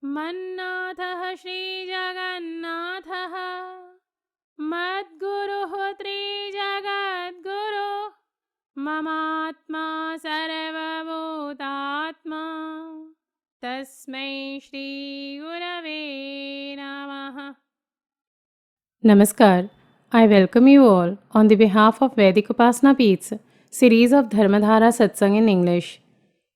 मन्नाथः श्रीजगन्नाथः मद्गुरुः त्रिजगद्गुरुः ममात्मा सर्वभूतात्मा तस्मै श्रीगुरवे नमः. Namaskar. I welcome you all on the behalf of Vedic Upasana Peeth's series of Dharmadhara Satsang in English.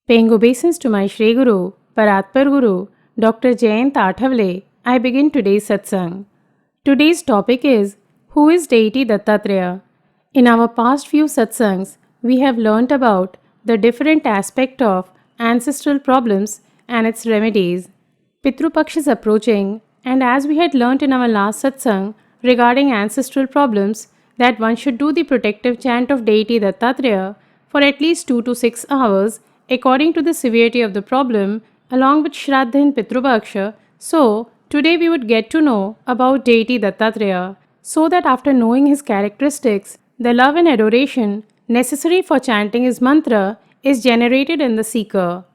Paying obeisance to my Shri Guru, Paratpar Guru, Dr. Jayant Athavale, I begin today's satsang. Today's topic is, who is deity Dattatrey? In our past few satsangs, we have learnt about the different aspect of ancestral problems and its remedies. Pitru Paksh is approaching, and as we had learnt in our last satsang regarding ancestral problems, that one should do the protective chant of deity Dattatrey for at least 2 to 6 hours according to the severity of the problem, along with Shraddha in Pitru Paksha. So, today we would get to know about deity Dattatrey, so that after knowing his characteristics, the love and adoration necessary for chanting his mantra is generated in the seeker.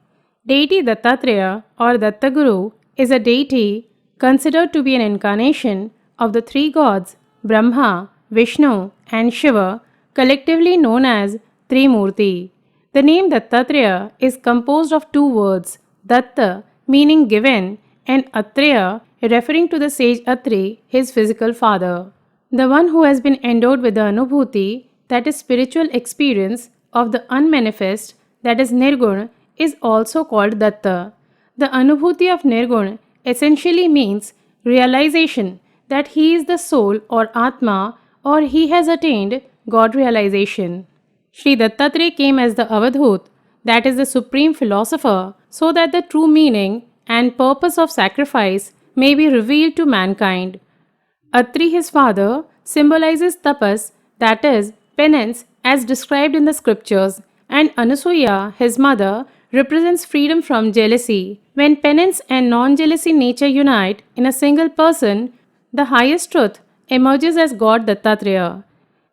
Deity Dattatrey or Dattaguru is a deity considered to be an incarnation of the three gods Brahma, Vishnu and Shiva, collectively known as Trimurti. The name Dattatrey is composed of two words, Datta meaning given and Atreya referring to the sage Atri, his physical father. The one who has been endowed with the Anubhuti, that is spiritual experience of the unmanifest, that is Nirgun, is also called Datta. The Anubhuti of Nirgun essentially means realization that he is the soul or Atma, or he has attained God realization. Sri Dattatrey came as the Avadhut, that is the supreme philosopher, so that the true meaning and purpose of sacrifice may be revealed to mankind. Atri, his father, symbolizes tapas, that is, penance, as described in the scriptures, and Anasuya, his mother, represents freedom from jealousy. When penance and non-jealousy nature unite in a single person, the highest truth emerges as God Dattatrey.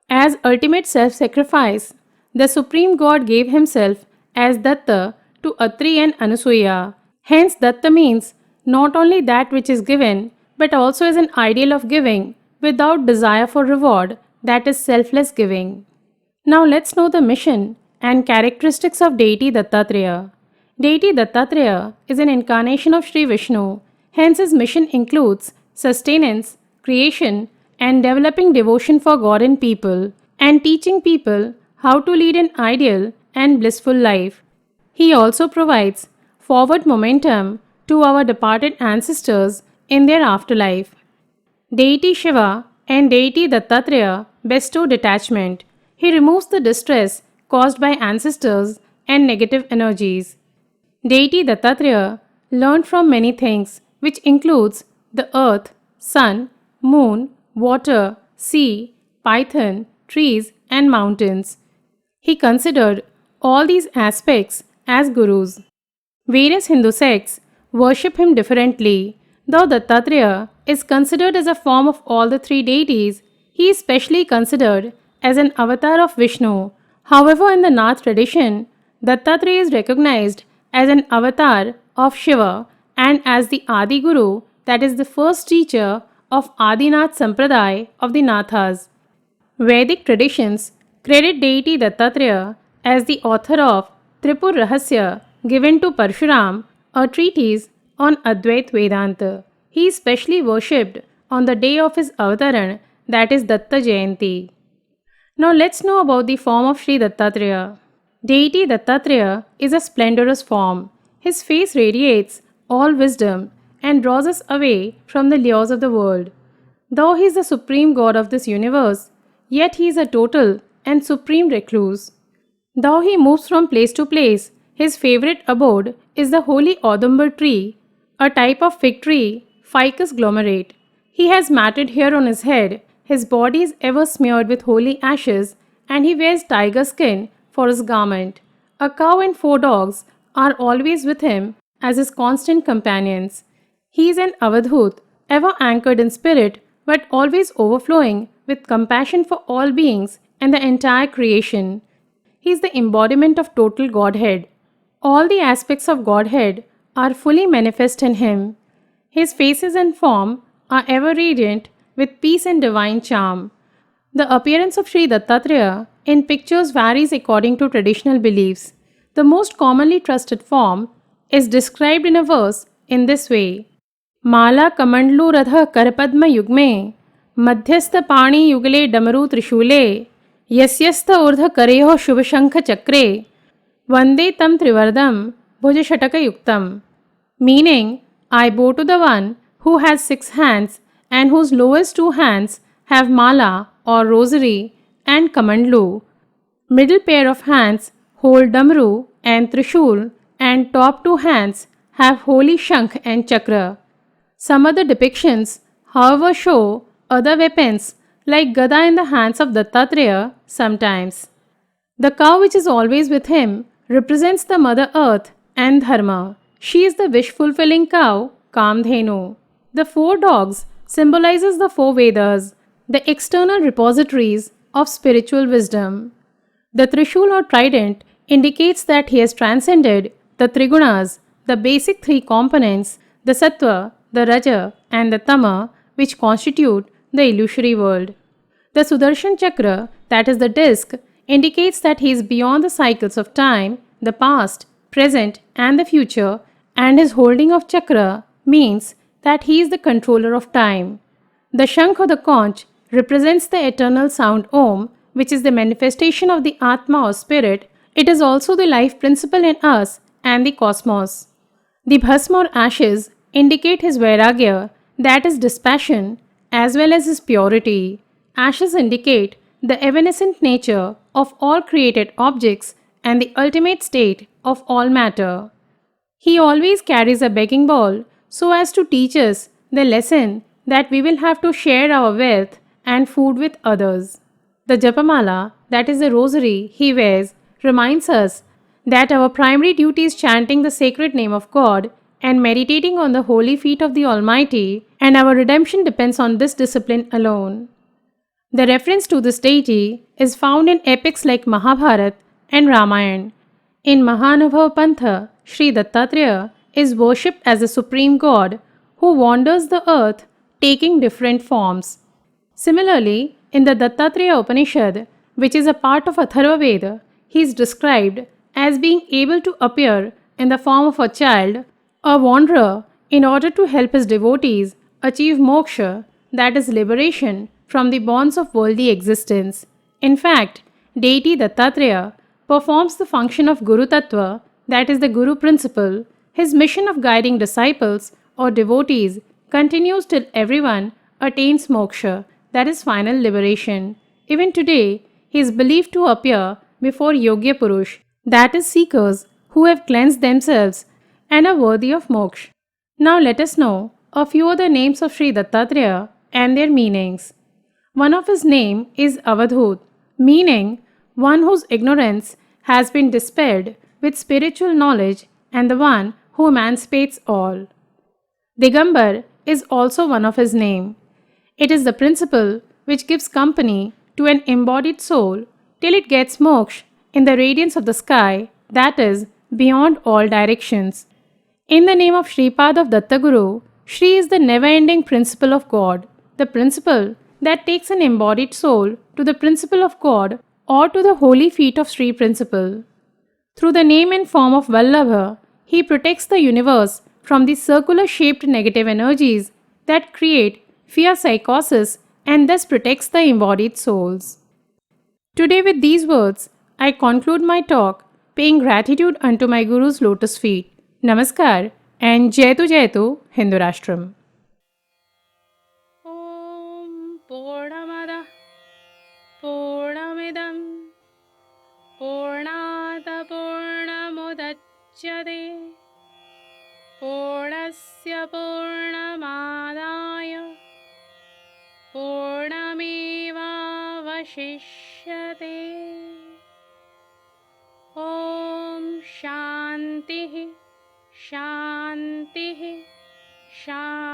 As ultimate self-sacrifice, the Supreme God gave himself as Datta to Atri and Anasuya. Hence, Datta means not only that which is given, but also is an ideal of giving without desire for reward, that is selfless giving. Now let's know the mission and characteristics of deity Dattatrey. Deity Dattatrey is an incarnation of Sri Vishnu. Hence, his mission includes sustenance, creation, and developing devotion for God in people, and teaching people how to lead an ideal and blissful life. He also provides forward momentum to our departed ancestors in their afterlife. Deity Shiva and deity Dattatrey bestow detachment. He removes the distress caused by ancestors and negative energies. Deity Dattatrey learned from many things, which includes the earth, sun, moon, water, sea, python, trees, and mountains. He considered all these aspects as gurus. Various Hindu sects worship him differently. Though Dattatrey is considered as a form of all the three deities, he is specially considered as an avatar of Vishnu. However, in the Nath tradition, Dattatrey is recognized as an avatar of Shiva and as the Adi Guru, that is the first teacher of Adinath Sampradaya of the Nathas. Vedic traditions credit deity Dattatrey as the author of Tripur Rahasya given to Parshuram, a treatise on Advait Vedanta. He is specially worshipped on the day of his avataran, that is Datta Jayanti. Now let's know about the form of Sri Dattatrey. Deity Dattatrey is a splendorous form. His face radiates all wisdom and draws us away from the lures of the world. Though he is the supreme god of this universe, yet he is a total and supreme recluse. Though he moves from place to place, his favorite abode is the holy Audumber tree, a type of fig tree, Ficus glomerate. He has matted hair on his head, his body is ever smeared with holy ashes, and he wears tiger skin for his garment. A cow and 4 dogs are always with him as his constant companions. He is an Avadhut, ever anchored in spirit, but always overflowing with compassion for all beings and the entire creation. He is the embodiment of total Godhead. All the aspects of Godhead are fully manifest in him. His faces and form are ever radiant with peace and divine charm. The appearance of Sri Dattatreya in pictures varies according to traditional beliefs. The most commonly trusted form is described in a verse in this way: Mala Kamandlu Radha Karpadma Yugme Madhyastha Pani Yugle Damaru Trishule Yasyastha Urdha Kareho Shubhashankha Chakre Vande Tam Trivardam Bhujashataka Yuktam. Meaning, I bow to the one who has 6 hands and whose lowest 2 hands have mala or rosary and kamandlu. Middle pair of hands hold damru and trishul, and top 2 hands have holy shankh and chakra. Some other depictions, however, show other weapons like gada in the hands of Dattatreya sometimes. The cow which is always with him represents the Mother Earth and Dharma. She is the wish-fulfilling cow, Kamdhenu. The 4 dogs symbolizes the 4 Vedas, the external repositories of spiritual wisdom. The Trishul or trident indicates that he has transcended the Trigunas, the basic 3 components, the Sattva, the Raja and the Tama, which constitute the illusory world. The Sudarshan Chakra, that is the disc, indicates that he is beyond the cycles of time, the past, present and the future, and his holding of chakra means that he is the controller of time. The Shankh or the conch represents the eternal sound Om, which is the manifestation of the Atma or spirit. It is also the life principle in us and the cosmos. The Bhasma or ashes indicate his Vairagya, that is dispassion, as well as his purity. Ashes indicate the evanescent nature of all created objects and the ultimate state of all matter. He always carries a begging bowl so as to teach us the lesson that we will have to share our wealth and food with others. The Japamala, that is the rosary he wears, reminds us that our primary duty is chanting the sacred name of God and meditating on the holy feet of the Almighty, and our redemption depends on this discipline alone. The reference to this deity is found in epics like Mahabharata and Ramayana. In Mahanubhav Pantha, Sri Dattatreya is worshipped as the supreme god who wanders the earth taking different forms. Similarly, in the Dattatreya Upanishad, which is a part of Atharva Veda, he is described as being able to appear in the form of a child, a wanderer, in order to help his devotees achieve moksha, that is liberation from the bonds of worldly existence. In fact, deity Dattatreya performs the function of Guru Tattva, that is the Guru principle. His mission of guiding disciples or devotees continues till everyone attains moksha, that is final liberation. Even today, he is believed to appear before Yogya Purush, that is seekers who have cleansed themselves and are worthy of moksha. Now let us know a few other names of Sri Dattatreya and their meanings. One of his name is Avadhut, meaning one whose ignorance has been dispelled with spiritual knowledge and the one who emancipates all. Digambar is also one of his name. It is the principle which gives company to an embodied soul till it gets moksha in the radiance of the sky, that is, beyond all directions. In the name of Shripad of Dattaguru, Shri is the never-ending principle of God, the principle that takes an embodied soul to the principle of God or to the holy feet of Sri principle. Through the name and form of Vallabha, he protects the universe from the circular-shaped negative energies that create fear psychosis and thus protects the embodied souls. Today with these words, I conclude my talk paying gratitude unto my Guru's lotus feet. Namaskar and Jaitu Hindu Rashtraam. Om Purnamada Purnamidam Purnata Purnamudachyate Purnasya Purnamadaya Purnameva Vashishyate. Om Shantihi Shantihi Shantihi.